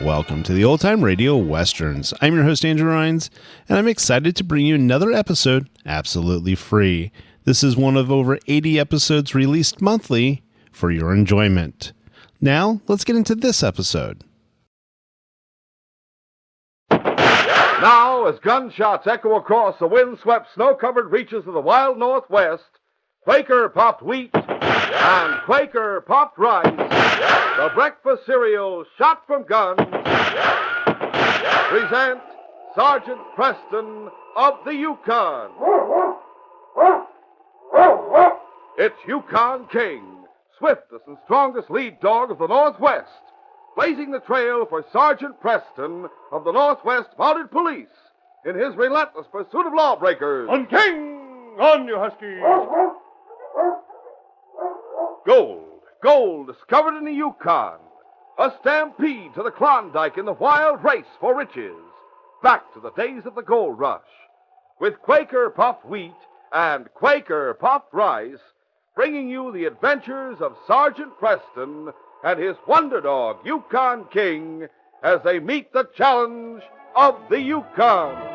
Welcome to the Old Time Radio Westerns. I'm your host, Andrew Rhynes, and I'm excited to bring you another episode absolutely free. This is one of over 80 episodes released monthly for your enjoyment. Now, let's get into this episode. Now, as gunshots echo across the wind-swept, snow-covered reaches of the wild Northwest, Quaker popped wheat and Quaker popped rice, the breakfast cereal shot from guns, present Sergeant Preston of the Yukon. It's Yukon King, swiftest and strongest lead dog of the Northwest, blazing the trail for Sergeant Preston of the Northwest Mounted Police in his relentless pursuit of lawbreakers. On King! On, you huskies! Gold discovered in the Yukon. A stampede to the Klondike in the wild race for riches. Back to the days of the gold rush. With Quaker puffed wheat and Quaker puffed rice, bringing you the adventures of Sergeant Preston and his wonder dog, Yukon King, as they meet the challenge of the Yukon.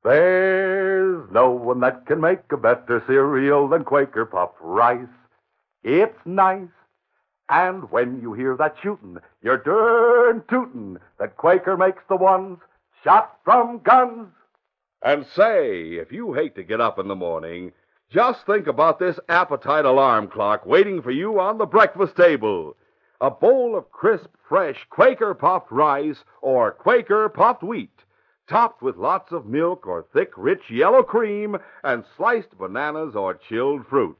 There's no one that can make a better cereal than Quaker puffed rice. It's nice. And when you hear that shootin', you're darn tootin' that Quaker makes the ones shot from guns. And say, if you hate to get up in the morning, just think about this appetite alarm clock waiting for you on the breakfast table. A bowl of crisp, fresh Quaker puffed rice or Quaker puffed wheat, topped with lots of milk or thick, rich yellow cream and sliced bananas or chilled fruit.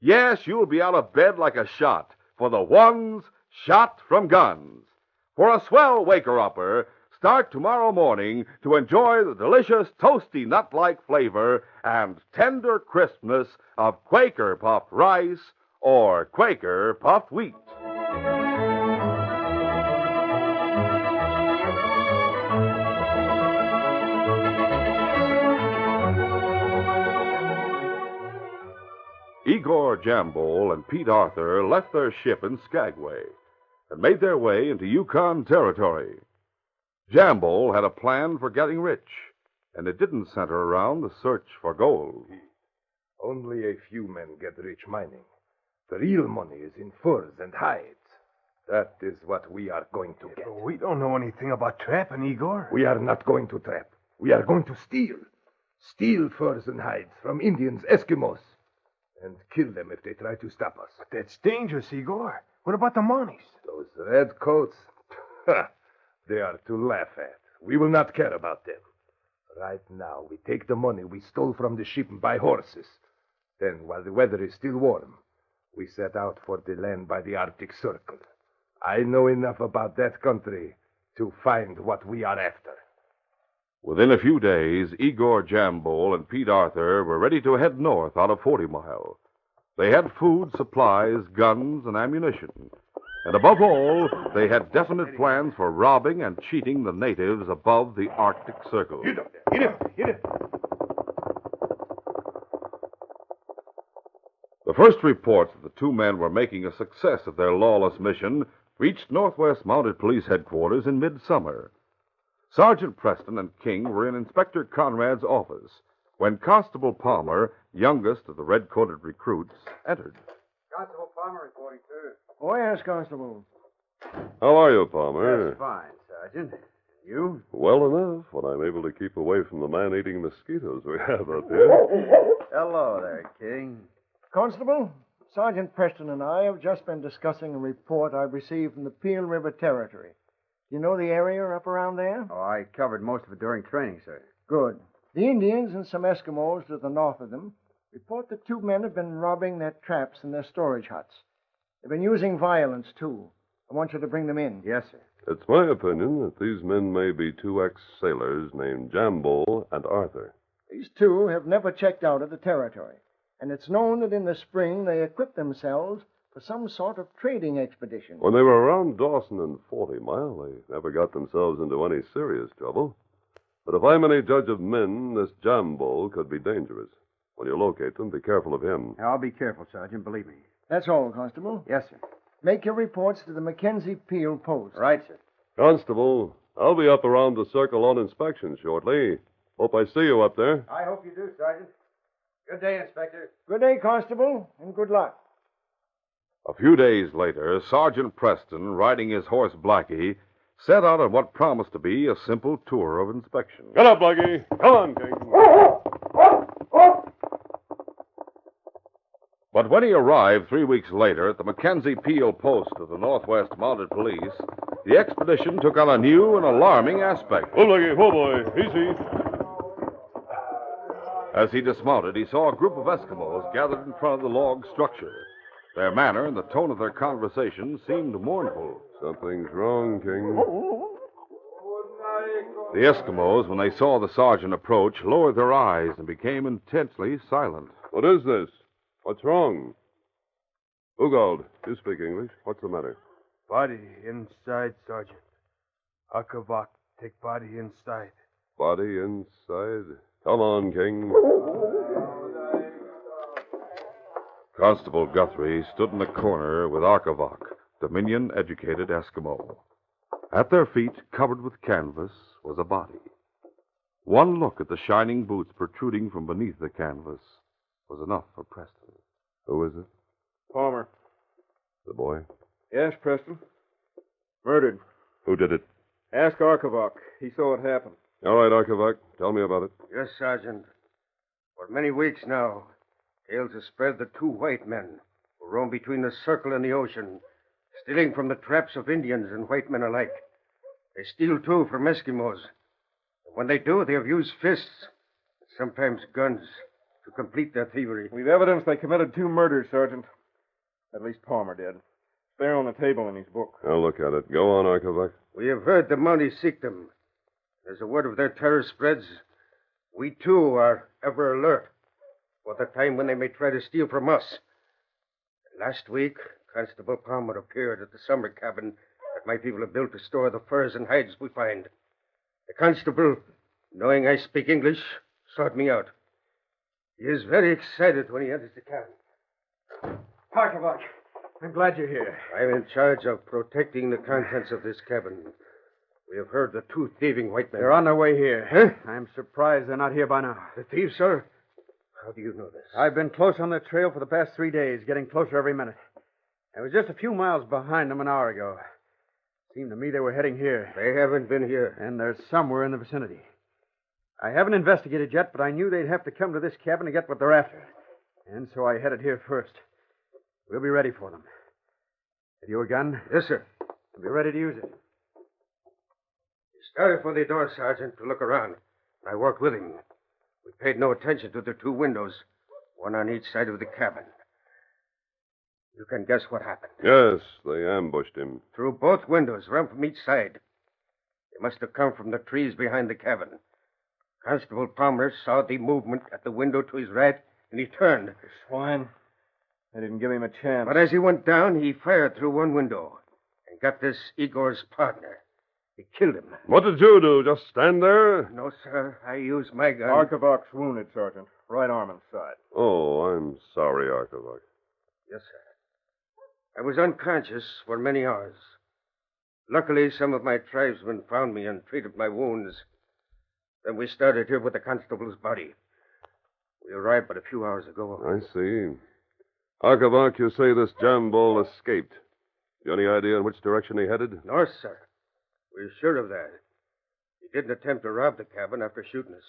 Yes, you'll be out of bed like a shot for the ones shot from guns. For a swell waker-upper, start tomorrow morning to enjoy the delicious toasty nut-like flavor and tender crispness of Quaker puffed rice or Quaker puffed wheat. Igor Jambol and Pete Arthur left their ship in Skagway and made their way into Yukon territory. Jambol had a plan for getting rich, and it didn't center around the search for gold. Only a few men get rich mining. The real money is in furs and hides. That is what we are going to get. We don't know anything about trapping, Igor. We are not going to trap. We are going to steal. Steal furs and hides from Indians, Eskimos, and kill them if they try to stop us. But that's dangerous, Igor. What about the monies? Those redcoats, they are to laugh at. We will not care about them. Right now, we take the money we stole from the ship and buy horses. Then, while the weather is still warm, we set out for the land by the Arctic Circle. I know enough about that country to find what we are after. Within a few days, Igor Jambol and Pete Arthur were ready to head north out of 40 Mile. They had food, supplies, guns, and ammunition. And above all, they had definite plans for robbing and cheating the natives above the Arctic Circle. Hit him! The first reports that the two men were making a success of their lawless mission reached Northwest Mounted Police headquarters in midsummer. Sergeant Preston and King were in Inspector Conrad's office when Constable Palmer, youngest of the red-coated recruits, entered. Constable Palmer reporting, sir. Oh, yes, Constable. How are you, Palmer? Just fine, Sergeant. You? Well enough when I'm able to keep away from the man-eating mosquitoes we have out here. Hello there, King. Constable, Sergeant Preston and I have just been discussing a report I've received from the Peel River Territory. You know the area up around there? Oh, I covered most of it during training, sir. Good. The Indians and some Eskimos to the north of them report that two men have been robbing their traps and their storage huts. They've been using violence, too. I want you to bring them in. Yes, sir. It's my opinion that these men may be two ex-sailors named Jambo and Arthur. These two have never checked out of the territory, and it's known that in the spring they equip themselves for some sort of trading expedition. When they were around Dawson and 40 Mile, they never got themselves into any serious trouble. But if I'm any judge of men, this Jambo could be dangerous. When you locate them, be careful of him. I'll be careful, Sergeant, believe me. That's all, Constable. Yes, sir. Make your reports to the Mackenzie Peel post. Right, sir. Constable, I'll be up around the circle on inspection shortly. Hope I see you up there. I hope you do, Sergeant. Good day, Inspector. Good day, Constable, and good luck. A few days later, Sergeant Preston, riding his horse Blackie, set out on what promised to be a simple tour of inspection. Get up, Blackie. Come on, King. But when he arrived 3 weeks later at the Mackenzie Peel post of the Northwest Mounted Police, the expedition took on a new and alarming aspect. Whoa, Blackie. Whoa, boy. Easy. As he dismounted, he saw a group of Eskimos gathered in front of the log structure. Their manner and the tone of their conversation seemed mournful. Something's wrong, King. The Eskimos, when they saw the sergeant approach, lowered their eyes and became intensely silent. What is this? What's wrong? Ugald, you speak English. What's the matter? Body inside, Sergeant. Akavak, take body inside. Body inside. Come on, King. Constable Guthrie stood in the corner with Arkavok, Dominion-educated Eskimo. At their feet, covered with canvas, was a body. One look at the shining boots protruding from beneath the canvas was enough for Preston. Who is it? Palmer. The boy? Yes, Preston. Murdered. Who did it? Ask Arkavok. He saw it happen. All right, Arkavak. Tell me about it. Yes, Sergeant. For many weeks now, tales have spread that two white men who roam between the circle and the ocean, stealing from the traps of Indians and white men alike. They steal, too, from Eskimos. And when they do, they have used fists, sometimes guns, to complete their thievery. We've evidence they committed 2 murders, Sergeant. At least Palmer did. It's there on the table in his book. I'll look at it. Go on, Arkavak. We have heard the Mounties seek them. As the word of their terror spreads, we, too, are ever alert for the time when they may try to steal from us. Last week, Constable Palmer appeared at the summer cabin that my people have built to store the furs and hides we find. The constable, knowing I speak English, sought me out. He is very excited when he enters the cabin. Arkavok, I'm glad you're here. I'm in charge of protecting the contents of this cabin. We have heard the 2 thieving white men. They're on their way here. Huh? I'm surprised they're not here by now. The thieves, sir? How do you know this? I've been close on their trail for the past 3 days, getting closer every minute. I was just a few miles behind them an hour ago. Seemed to me they were heading here. They haven't been here. And they're somewhere in the vicinity. I haven't investigated yet, but I knew they'd have to come to this cabin to get what they're after. And so I headed here first. We'll be ready for them. Have you a gun? Yes, sir. We'll be ready to use it. He started for the door, Sergeant, to look around. I worked with him. We paid no attention to the 2 windows, one on each side of the cabin. You can guess what happened. Yes, they ambushed him. Through both windows, run from each side. They must have come from the trees behind the cabin. Constable Palmer saw the movement at the window to his right, and he turned. Swine. I didn't give him a chance. But as he went down, he fired through one window and got this Igor's partner. He killed him. What did you do? Just stand there? No, sir. I used my gun. Arkavok's wounded, Sergeant. Right arm inside. Oh, I'm sorry, Arkavak. Yes, sir. I was unconscious for many hours. Luckily, some of my tribesmen found me and treated my wounds. Then we started here with the constable's body. We arrived but a few hours ago. I see. Arkavak, you say this Jambo escaped. You any idea in which direction he headed? No, sir. We're sure of that. He didn't attempt to rob the cabin after shooting us.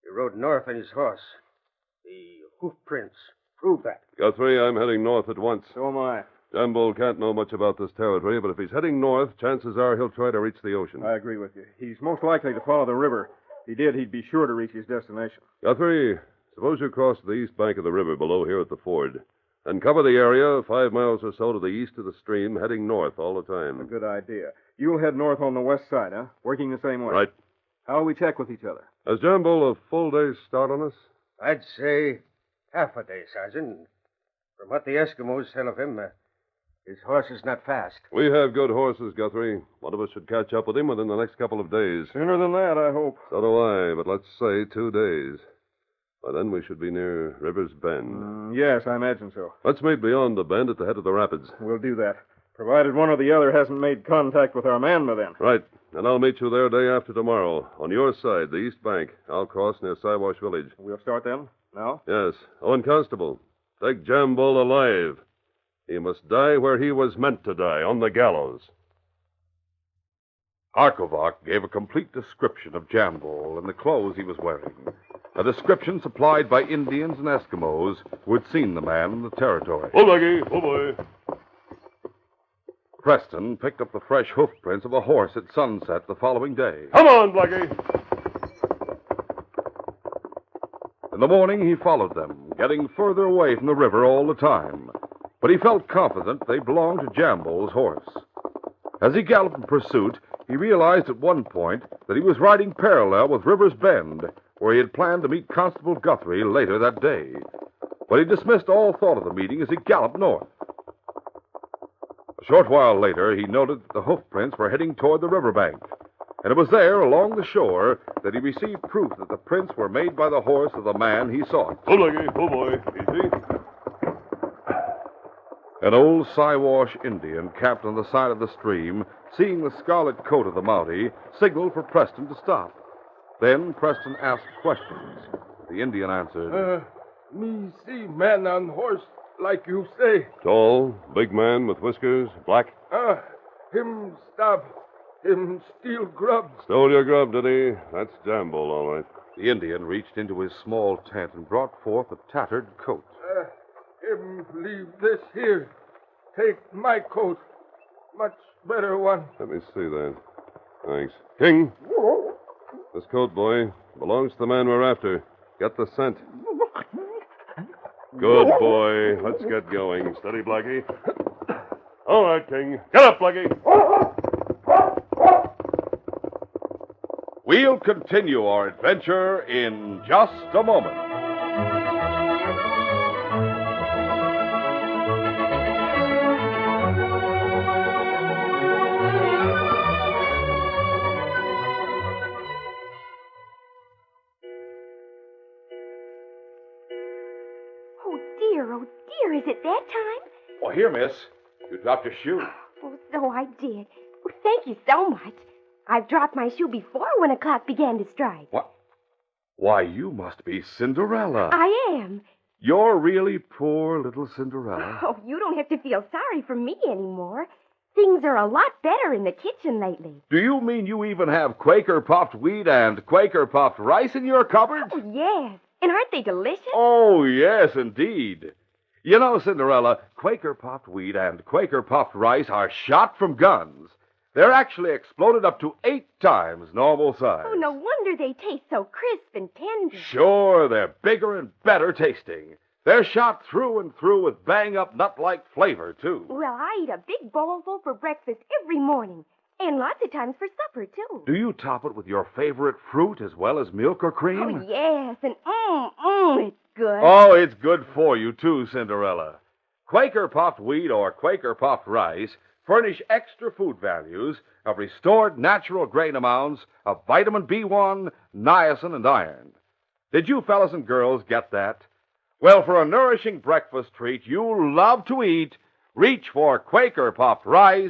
He rode north on his horse. The hoof prints prove that. Guthrie, I'm heading north at once. So am I. Jambo can't know much about this territory, but if he's heading north, chances are he'll try to reach the ocean. I agree with you. He's most likely to follow the river. If he did, he'd be sure to reach his destination. Guthrie, suppose you cross the east bank of the river below here at the ford. And cover the area 5 miles or so to the east of the stream, heading north all the time. A good idea. You'll head north on the west side, huh? Working the same way. Right. How'll we check with each other? Has Jambo a full day's start on us? I'd say half a day, Sergeant. From what the Eskimos tell of him, his horse is not fast. We have good horses, Guthrie. One of us should catch up with him within the next couple of days. Sooner than that, I hope. So do I, but let's say 2 days. By then we should be near River's Bend. Yes, I imagine so. Let's meet beyond the bend at the head of the rapids. We'll do that. Provided one or the other hasn't made contact with our man by then. Right. And I'll meet you there day after tomorrow. On your side, the east bank. I'll cross near Siwash Village. We'll start then? Now? Yes. Oh, and Constable, take Jambo alive. He must die where he was meant to die, on the gallows. Arkovac gave a complete description of Jambo and the clothes he was wearing. A description supplied by Indians and Eskimos who had seen the man in the territory. Oh, Lucky. Oh, boy. Preston picked up the fresh hoof prints of a horse at sunset the following day. Come on, Blackie. In the morning, he followed them, getting further away from the river all the time. But he felt confident they belonged to Jambo's horse. As he galloped in pursuit, he realized at one point that he was riding parallel with River's Bend, where he had planned to meet Constable Guthrie later that day. But he dismissed all thought of the meeting as he galloped north. A short while later, he noted that the hoof prints were heading toward the riverbank, and it was there, along the shore, that he received proof that the prints were made by the horse of the man he sought. Oh, Lucky. Oh, boy. Easy. An old Siwash Indian camped on the side of the stream, seeing the scarlet coat of the Mountie, signaled for Preston to stop. Then Preston asked questions. The Indian answered, Me see man on horse, like you say. Tall, big man with whiskers, black. Him stop. Him steal grub. Stole your grub, did he? That's Jambo, all right. The Indian reached into his small tent and brought forth a tattered coat. Him leave this here. Take my coat. Much better one. Let me see that. Thanks. King, this coat, boy, belongs to the man we're after. Get the scent. Good boy. Let's get going. Steady, Blackie. All right, King. Get up, Blackie. We'll continue our adventure in just a moment. Oh, dear, is it that time? Oh, here, miss. You dropped your shoe. Oh, so I did. Well, thank you so much. I've dropped my shoe before when a clock began to strike. What? Why, you must be Cinderella. I am. You're really poor little Cinderella. Oh, you don't have to feel sorry for me anymore. Things are a lot better in the kitchen lately. Do you mean you even have Quaker puffed wheat and Quaker puffed rice in your cupboard? Oh, yes. And aren't they delicious? Oh, yes, indeed. You know, Cinderella, Quaker puffed wheat and Quaker puffed rice are shot from guns. They're actually exploded up to 8 times normal size. Oh, no wonder they taste so crisp and tender. Sure, they're bigger and better tasting. They're shot through and through with bang-up nut-like flavor, too. Well, I eat a big bowlful for breakfast every morning, and lots of times for supper, too. Do you top it with your favorite fruit as well as milk or cream? Oh, yes, and it's good. Oh, it's good for you, too, Cinderella. Quaker puffed wheat or Quaker puffed rice furnish extra food values of restored natural grain amounts of vitamin B1, niacin, and iron. Did you fellas and girls get that? Well, for a nourishing breakfast treat you love to eat, reach for Quaker puffed rice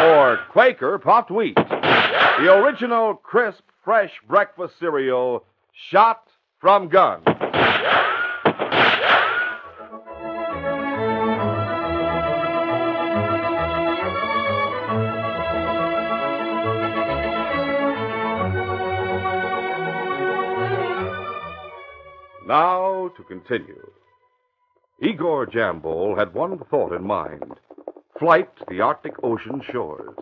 or Quaker puffed wheat. The original crisp, fresh breakfast cereal shot from guns. Now to continue. Igor Jambol had one thought in mind: flight to the Arctic Ocean shores.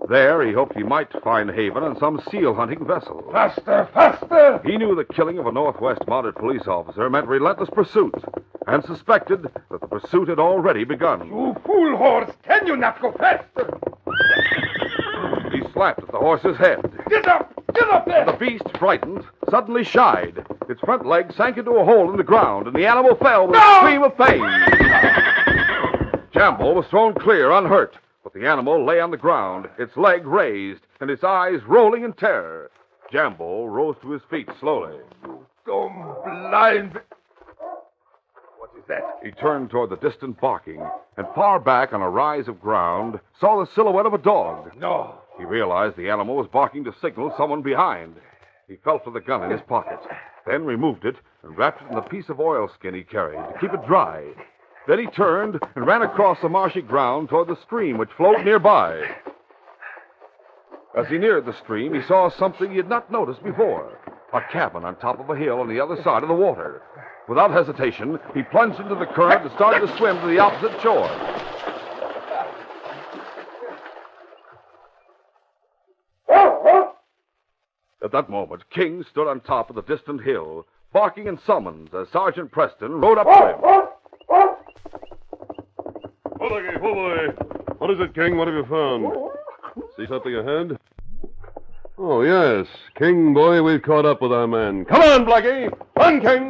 There he hoped he might find haven on some seal-hunting vessel. Faster, faster! He knew the killing of a Northwest mounted police officer meant relentless pursuit, and suspected that the pursuit had already begun. You fool horse! Can you not go faster? He slapped at the horse's head. Get up! Get up there! The beast, frightened, suddenly shied. Its front leg sank into a hole in the ground, and the animal fell with a scream of pain. Jambo was thrown clear, unhurt, but the animal lay on the ground, its leg raised, and its eyes rolling in terror. Jambo rose to his feet slowly. Dumb blind. What is that? He turned toward the distant barking, and far back on a rise of ground, saw the silhouette of a dog. No. He realized the animal was barking to signal someone behind. He felt for the gun in his pocket, then removed it and wrapped it in the piece of oilskin he carried to keep it dry. Then he turned and ran across the marshy ground toward the stream which flowed nearby. As he neared the stream, he saw something he had not noticed before. A cabin on top of a hill on the other side of the water. Without hesitation, he plunged into the current and started to swim to the opposite shore. At that moment, King stood on top of the distant hill, barking in summons as Sergeant Preston rode up to him. What is it, King? What have you found? See something ahead? Oh, yes. King, boy, we've caught up with our man. Come on, Blackie! Run, King!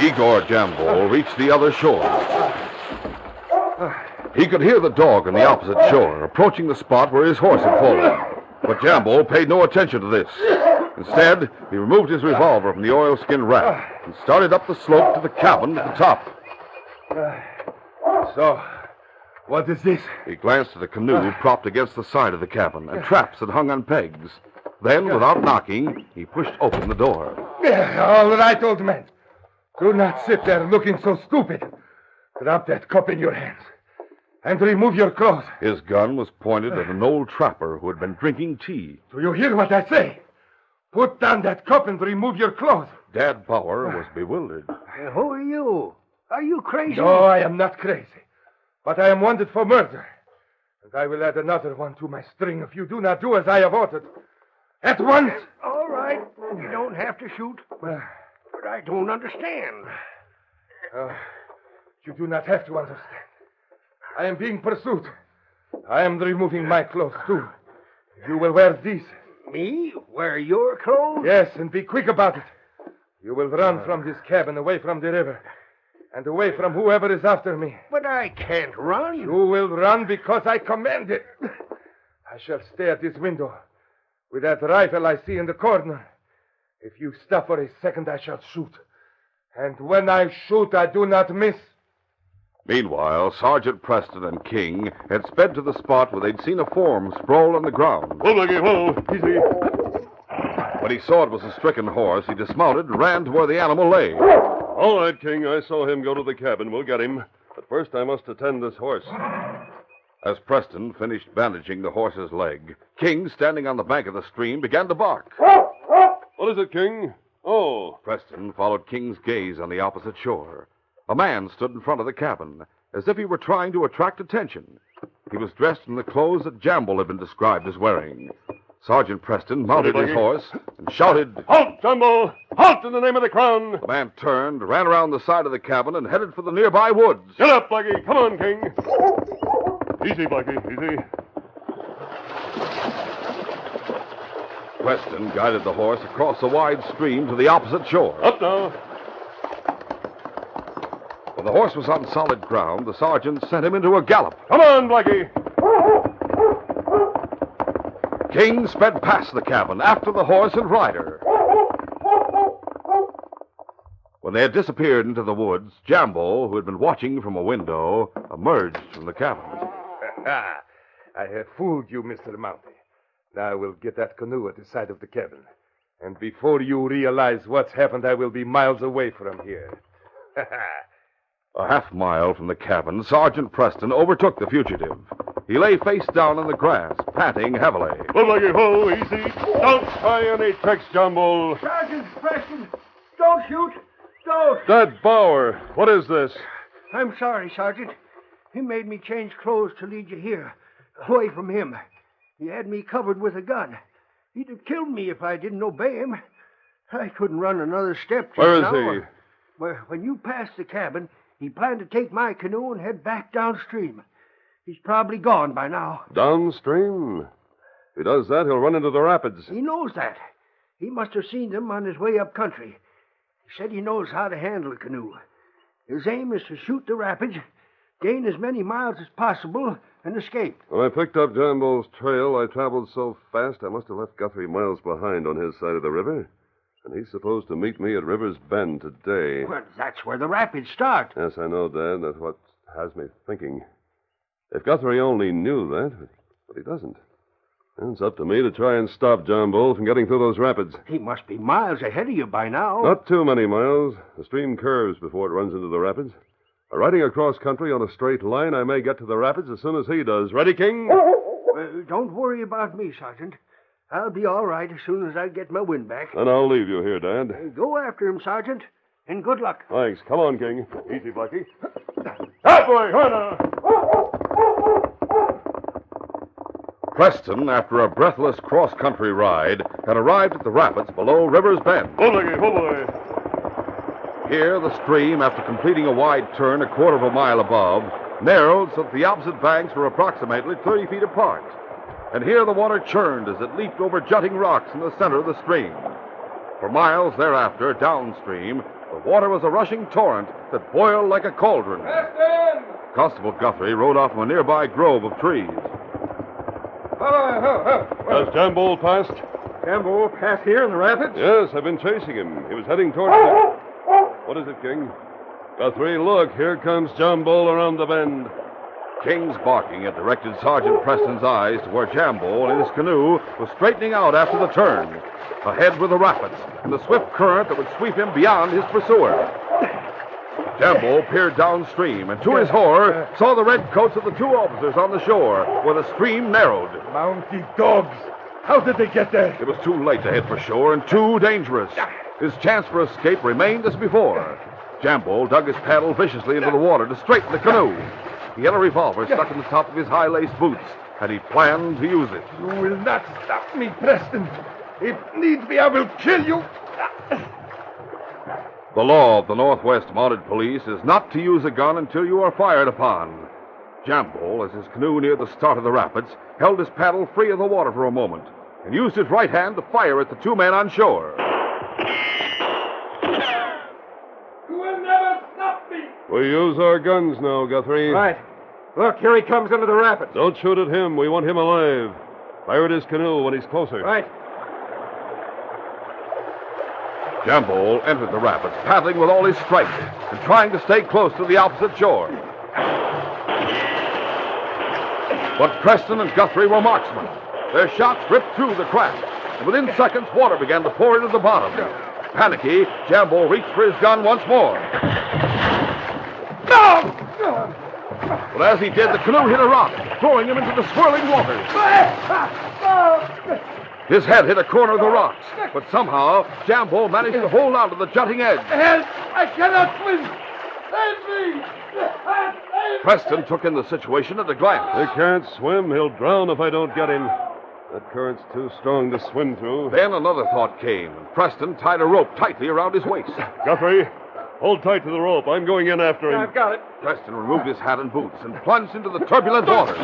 Igor Jambo reached the other shore. He could hear the dog on the opposite shore, approaching the spot where his horse had fallen. But Jambo paid no attention to this. Instead, he removed his revolver from the oilskin wrap and started up the slope to the cabin at the top. So, what is this? He glanced at the canoe propped against the side of the cabin and traps that hung on pegs. Then, without knocking, he pushed open the door. All right, old man. Do not sit there looking so stupid. Drop that cup in your hands and remove your clothes. His gun was pointed at an old trapper who had been drinking tea. Do you hear what I say? Put down that cup and remove your clothes. Dad Bauer was bewildered. Who are you? Are you crazy? No, I am not crazy. But I am wanted for murder. And I will add another one to my string if you do not do as I have ordered. At once! All right. You don't have to shoot. But I don't understand. You do not have to understand. I am being pursued. I am removing my clothes, too. You will wear these. Me? Wear your clothes? Yes, and be quick about it. You will run from this cabin away from the river and away from whoever is after me. But I can't run. You will run because I command it. I shall stay at this window with that rifle I see in the corner. If you stop for a second, I shall shoot. And when I shoot, I do not miss. Meanwhile, Sergeant Preston and King had sped to the spot where they'd seen a form sprawled on the ground. Whoa, Blackie, whoa! Easy. When he saw it was a stricken horse, he dismounted and ran to where the animal lay. All right, King, I saw him go to the cabin. We'll get him. But first I must attend this horse. As Preston finished bandaging the horse's leg, King, standing on the bank of the stream, began to bark. What is it, King? Oh. Preston followed King's gaze on the opposite shore. A man stood in front of the cabin, as if he were trying to attract attention. He was dressed in the clothes that Jambo had been described as wearing. Sergeant Preston mounted his horse and shouted, Halt, Jambo! Halt in the name of the Crown! The man turned, ran around the side of the cabin, and headed for the nearby woods. Get up, Blackie! Come on, King! Easy, Blackie, easy. Preston guided the horse across the wide stream to the opposite shore. Up now! When the horse was on solid ground, the sergeant sent him into a gallop. Come on, Blackie! King sped past the cabin, after the horse and rider. When they had disappeared into the woods, Jambo, who had been watching from a window, emerged from the cabin. I have fooled you, Mr. Mounty. Now I will get that canoe at the side of the cabin. And before you realize what's happened, I will be miles away from here. A half-mile from the cabin, Sergeant Preston overtook the fugitive. He lay face down in the grass, panting heavily. Whoa, Blackie, whoa, easy. Don't try any tricks, Jambo. Sergeant Preston, don't shoot. Don't. Dad Bauer, what is this? I'm sorry, Sergeant. He made me change clothes to lead you here, away from him. He had me covered with a gun. He'd have killed me if I didn't obey him. I couldn't run another step just Where is now. he? Well, when you passed the cabin, he planned to take my canoe and head back downstream. He's probably gone by now. Downstream? If he does that, he'll run into the rapids. He knows that. He must have seen them on his way up country. He said he knows how to handle a canoe. His aim is to shoot the rapids, gain as many miles as possible, and escape. When I picked up Jambo's trail, I traveled so fast I must have left Guthrie miles behind on his side of the river. And he's supposed to meet me at River's Bend today. Well, that's where the rapids start. Yes, I know, Dad. That's what has me thinking. If Guthrie only knew that, but he doesn't. And it's up to me to try and stop John Bull from getting through those rapids. He must be miles ahead of you by now. Not too many miles. The stream curves before it runs into the rapids. By riding across country on a straight line, I may get to the rapids as soon as he does. Ready, King? Don't worry about me, Sergeant. I'll be all right as soon as I get my wind back. Then I'll leave you here, Dad. Go after him, Sergeant, and good luck. Thanks. Come on, King. Easy, Blackie. That boy, Hannah! Preston, after a breathless cross-country ride, had arrived at the rapids below River's Bend. Oh, Blackie, oh, boy. Here, the stream, after completing a wide turn a quarter of a mile above, narrowed so that the opposite banks were approximately 30 feet apart. And here the water churned as it leaped over jutting rocks in the center of the stream. For miles thereafter, downstream, the water was a rushing torrent that boiled like a cauldron. Preston! Constable Guthrie rode off from a nearby grove of trees. Has John Bull passed? Jambo pass here in the rapids? Yes, I've been chasing him. He was heading towards the... What is it, King? Guthrie, look, here comes John Bull around the bend. King's barking had directed Sergeant Preston's eyes to where Jambo in his canoe was straightening out after the turn. Ahead were the rapids and the swift current that would sweep him beyond his pursuer. Jambo peered downstream and, to his horror, saw the red coats of the two officers on the shore where the stream narrowed. Mounty dogs! How did they get there? It was too late to head for shore and too dangerous. His chance for escape remained as before. Jambo dug his paddle viciously into the water to straighten the canoe. He had a revolver stuck in the top of his high-laced boots, and he planned to use it. You will not stop me, Preston. If need be, I will kill you. The law of the Northwest Mounted Police is not to use a gun until you are fired upon. Jambo, as his canoe neared the start of the rapids, held his paddle free of the water for a moment and used his right hand to fire at the two men on shore. You will never stop me. We use our guns now, Guthrie. Right. Look, here he comes into the rapids. Don't shoot at him. We want him alive. Fire at his canoe when he's closer. Right. Jambo entered the rapids, paddling with all his strength and trying to stay close to the opposite shore. But Preston and Guthrie were marksmen. Their shots ripped through the craft, and within seconds, water began to pour into the bottom. Panicky, Jambo reached for his gun once more. No! But as he did, the canoe hit a rock, throwing him into the swirling waters. His head hit a corner of the rocks, but somehow Jambo managed to hold on to the jutting edge. Help! I cannot swim! Save me! Preston took in the situation at a glance. He can't swim. He'll drown if I don't get him. That current's too strong to swim through. Then another thought came, and Preston tied a rope tightly around his waist. Guthrie, hold tight to the rope. I'm going in after him. I've got it. Preston removed his hat and boots and plunged into the turbulent waters.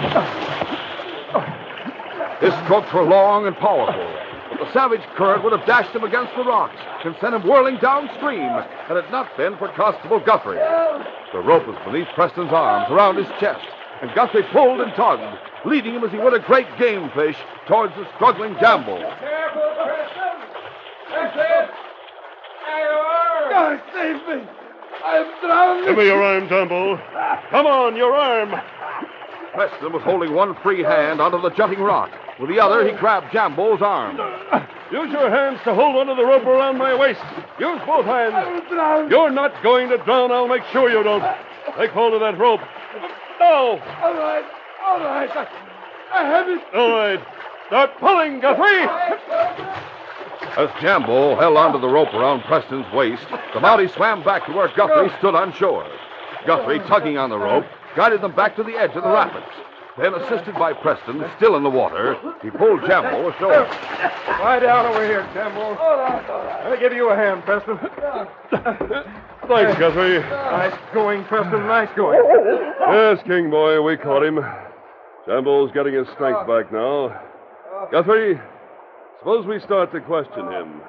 His strokes were long and powerful, but the savage current would have dashed him against the rocks and sent him whirling downstream had it not been for Constable Guthrie. The rope was beneath Preston's arms, around his chest, and Guthrie pulled and tugged, leading him as he would a great game fish towards the struggling Jambo. Careful, Preston! That's it! God, save me! I'm drowning! Give me your arm, Jambo. Come on, your arm. Preston was holding one free hand onto the jutting rock. With the other, he grabbed Jambo's arm. Use your hands to hold onto the rope around my waist. Use both hands. You're not going to drown. I'll make sure you don't. Take hold of that rope. No. All right. I have it. All right. Start pulling, Guthrie. As Jambo held onto the rope around Preston's waist, the Mountie swam back to where Guthrie stood on shore. Guthrie, tugging on the rope, guided them back to the edge of the rapids. Then, assisted by Preston, still in the water, he pulled Jambo ashore. Lie down over here, Jambo. Let me give you a hand, Preston. Thanks, Guthrie. Nice going, Preston. Nice going. Yes, King Boy, we caught him. Jambo's getting his strength back now. Guthrie, suppose we start to question him.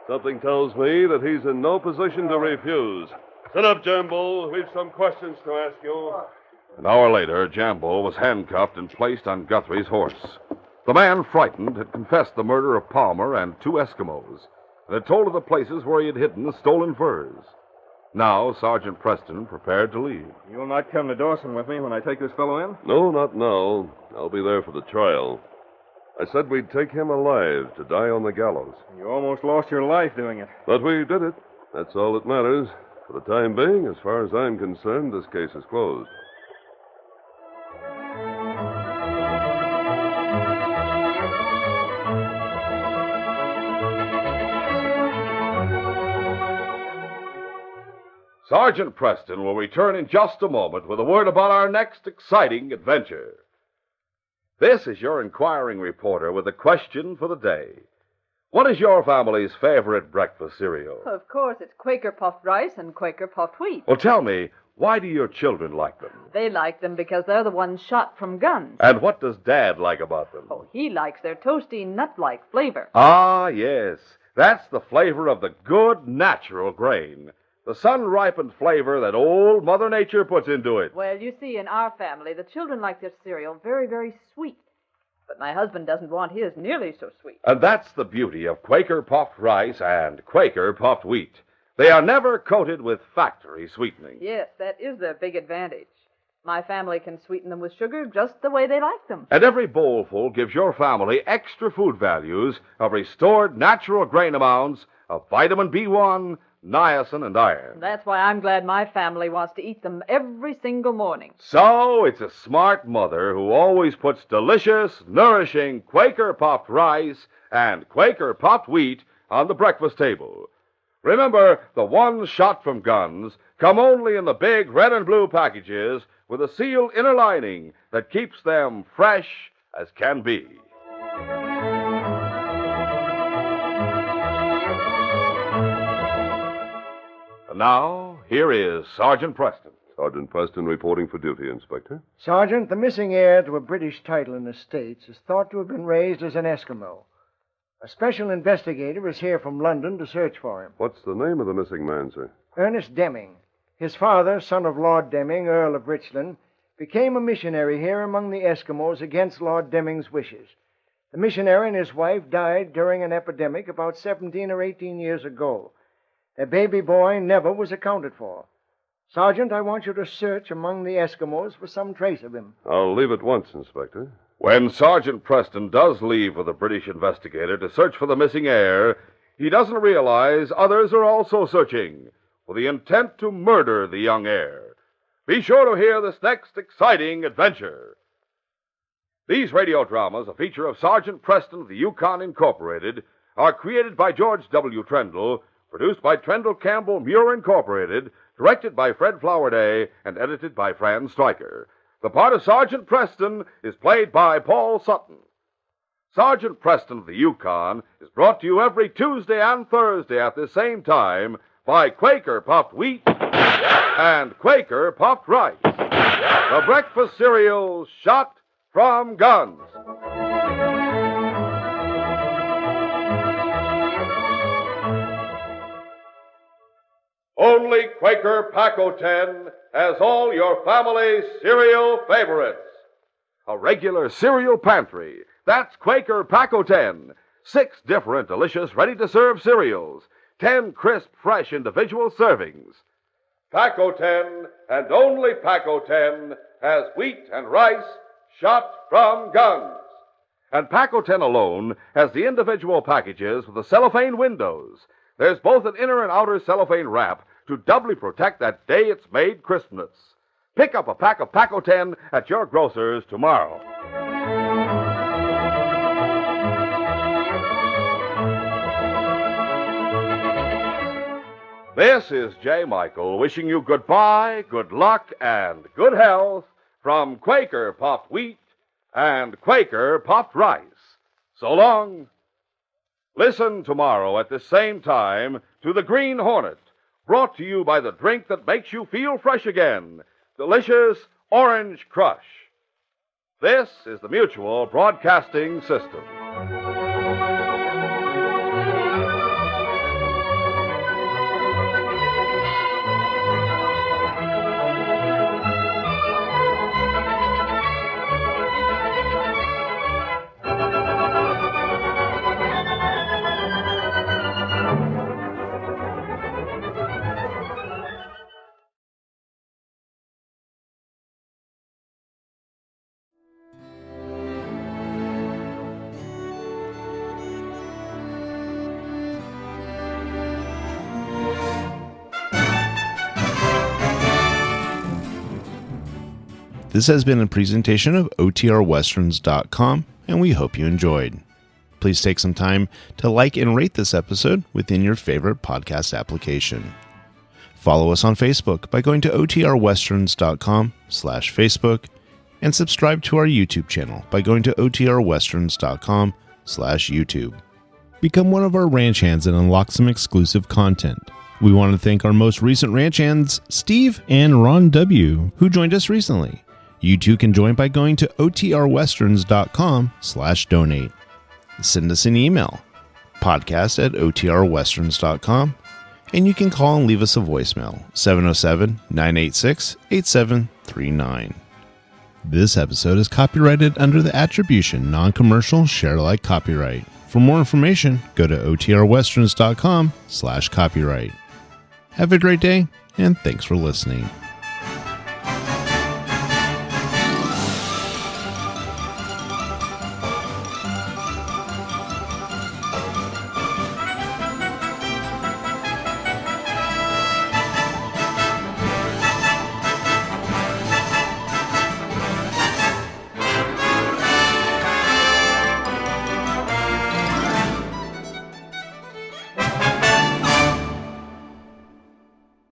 Something tells me that he's in no position to refuse. Sit up, Jambo. We've some questions to ask you. An hour later, Jambo was handcuffed and placed on Guthrie's horse. The man, frightened, had confessed the murder of Palmer and 2 Eskimos, and had told of the places where he had hidden the stolen furs. Now, Sergeant Preston prepared to leave. You'll not come to Dawson with me when I take this fellow in? No, not now. I'll be there for the trial. I said we'd take him alive to die on the gallows. You almost lost your life doing it. But we did it. That's all that matters. For the time being, as far as I'm concerned, this case is closed. Sergeant Preston will return in just a moment with a word about our next exciting adventure. This is your inquiring reporter with a question for the day. What is your family's favorite breakfast cereal? Of course, it's Quaker puffed rice and Quaker puffed wheat. Well, tell me, why do your children like them? They like them because they're the ones shot from guns. And what does Dad like about them? Oh, he likes their toasty, nut-like flavor. Ah, yes. That's the flavor of the good, natural grain. The sun-ripened flavor that old Mother Nature puts into it. Well, you see, in our family, the children like their cereal very, very sweet. But my husband doesn't want his nearly so sweet. And that's the beauty of Quaker puffed rice and Quaker puffed wheat. They are never coated with factory sweetening. Yes, that is their big advantage. My family can sweeten them with sugar just the way they like them. And every bowlful gives your family extra food values of restored natural grain amounts of vitamin B1, niacin, and iron. That's why I'm glad my family wants to eat them every single morning. So it's a smart mother who always puts delicious, nourishing Quaker puffed rice and Quaker puffed wheat on the breakfast table. Remember, the ones shot from guns come only in the big red and blue packages with a sealed inner lining that keeps them fresh as can be. And now, here is Sergeant Preston. Sergeant Preston reporting for duty, Inspector. Sergeant, the missing heir to a British title in the States is thought to have been raised as an Eskimo. A special investigator is here from London to search for him. What's the name of the missing man, sir? Ernest Deming. His father, son of Lord Deming, Earl of Richland, became a missionary here among the Eskimos against Lord Deming's wishes. The missionary and his wife died during an epidemic about 17 or 18 years ago. Their baby boy never was accounted for. Sergeant, I want you to search among the Eskimos for some trace of him. I'll leave at once, Inspector. When Sergeant Preston does leave with a British investigator to search for the missing heir, he doesn't realize others are also searching with the intent to murder the young heir. Be sure to hear this next exciting adventure. These radio dramas, a feature of Sergeant Preston of the Yukon Incorporated, are created by George W. Trendle, produced by Trendle Campbell Muir Incorporated, directed by Fred Flowerday, and edited by Fran Striker. The part of Sergeant Preston is played by Paul Sutton. Sergeant Preston of the Yukon is brought to you every Tuesday and Thursday at the same time by Quaker Puffed Wheat and Quaker Puffed Rice, the breakfast cereal shot from guns. Only Quaker Pac-O-10 has all your family's cereal favorites. A regular cereal pantry. That's Quaker Pac-O-10. 6 different delicious ready-to-serve cereals. 10 crisp, fresh individual servings. Pac-O-10 and only Pac-O-10 has wheat and rice shot from guns. And Pac-O-10 alone has the individual packages with the cellophane windows. There's both an inner and outer cellophane wrap to doubly protect that day it's made crispness. Pick up a pack of Pac-O-10 at your grocer's tomorrow. This is J. Michael wishing you goodbye, good luck, and good health from Quaker Puffed Wheat and Quaker puffed rice. So long. Listen tomorrow at the same time to The Green Hornet, brought to you by the drink that makes you feel fresh again, delicious Orange Crush. This is the Mutual Broadcasting System. This has been a presentation of OTRWesterns.com, and we hope you enjoyed. Please take some time to like and rate this episode within your favorite podcast application. Follow us on Facebook by going to OTRWesterns.com/Facebook, and subscribe to our YouTube channel by going to OTRWesterns.com/YouTube. Become one of our ranch hands and unlock some exclusive content. We want to thank our most recent ranch hands, Steve and Ron W., who joined us recently. You too can join by going to OTRWesterns.com/donate. Send us an email, podcast@OTRWesterns.com, and you can call and leave us a voicemail, 707-986-8739. This episode is copyrighted under the attribution non-commercial share-alike copyright. For more information, go to OTRWesterns.com/copyright. Have a great day, and thanks for listening.